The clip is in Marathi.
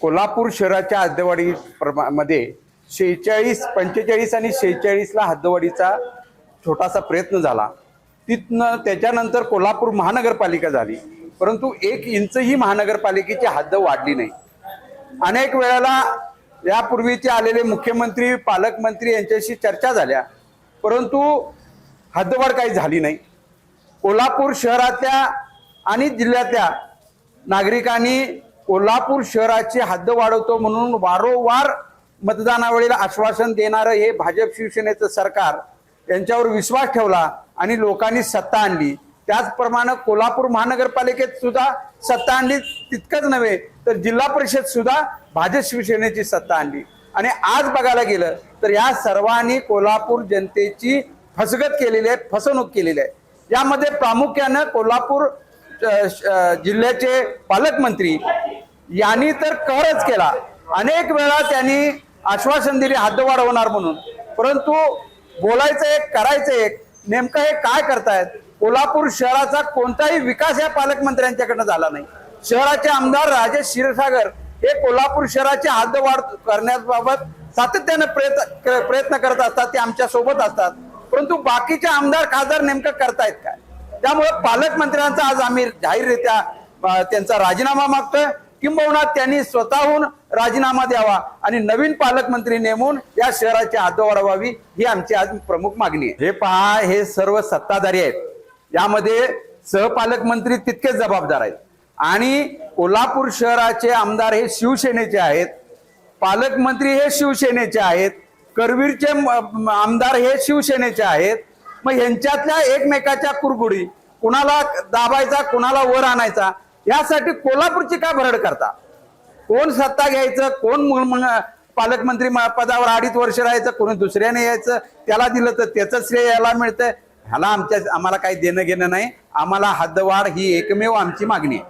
कोल्हापूर शहराच्या हद्दवाढी मध्ये 46, 45 आणि 46ला हद्दवाढीचा छोटासा प्रयत्न झाला। तिथनं त्याच्यानंतर कोल्हापूर महानगरपालिका झाली, परंतु 1 इंचही महानगरपालिकेची हद्द वाढली नाही। अनेक वेळेला यापूर्वीचे आलेले मुख्यमंत्री, पालकमंत्री यांच्याशी चर्चा झाल्या, परंतु हद्दवाढ काही झाली नाही। कोल्हापूर शहरातल्या आणि जिल्ह्यातल्या नागरिकांनी कोल्हापूर शहराची हद्द वाढवतो म्हणून वारंवार मतदानावेळेला आश्वासन देणारं हे भाजप शिवसेनेचं सरकार यांच्यावर विश्वास ठेवला आणि लोकांनी सत्ता आणली। त्याचप्रमाणे कोल्हापूर महानगरपालिकेत सुद्धा सत्ता आणली, तितकंच नव्हे तर जिल्हा परिषद सुद्धा भाजप शिवसेनेची सत्ता आणली। आणि आज बघायला गेलं तर या सर्वांनी कोल्हापूर जनतेची फसगत केलेली आहे, फसवणूक केलेली आहे। यामध्ये प्रामुख्याने कोल्हापूर जिल्ह्याचे पालकमंत्री यांनी तर कहरच केला। अनेक वेळा त्यांनी आश्वासन दिले हद्दवाढ होणार म्हणून, परंतु बोलायचं एक, करायचं एक, नेमकं हे काय करतायत? कोल्हापूर शहराचा कोणताही विकास या पालकमंत्र्यांच्याकडनं झाला नाही। शहराचे आमदार राजेश क्षीरसागर हे कोल्हापूर शहराची हद्दवाढ करण्याबाबत सातत्याने प्रयत्न करत असतात, ते आमच्या सोबत असतात, परंतु बाकीचे आमदार खासदार नेमकं करतायत काय? त्यामुळे पालकमंत्र्यांचा आज आम्ही जाहीररित्या त्यांचा राजीनामा मागतोय, किंबहुना त्यांनी स्वतःहून राजीनामा द्यावा आणि नवीन पालकमंत्री नेमून या शहराची हद्दवाढ व्हावी, ही आमची आज प्रमुख मागणी आहे। हे पहा, हे सर्व सत्ताधारी आहेत, यामध्ये सहपालकमंत्री तितकेच जबाबदार आहेत आणि कोल्हापूर शहराचे आमदार हे शिवसेनेचे आहेत, पालकमंत्री हे शिवसेनेचे आहेत, करवीरचे आमदार हे शिवसेनेचे आहेत। मग यांच्यातल्या एकमेकाच्या कुरघोडी, कुणाला दाबायचा, कुणाला वर आणायचा, यासाठी कोल्हापूरची का भरड करता? कोण सत्ता घ्यायचं, कोण पालकमंत्री पदावर 2.5 वर्ष राहायचं, कोणी दुसऱ्याने यायचं, त्याला दिलं तर त्याचं श्रेय याला मिळतं। ह्याला आम्हाला काही देणं घेणं नाही। आम्हाला हद्दवाढ ही एकमेव आमची मागणी आहे।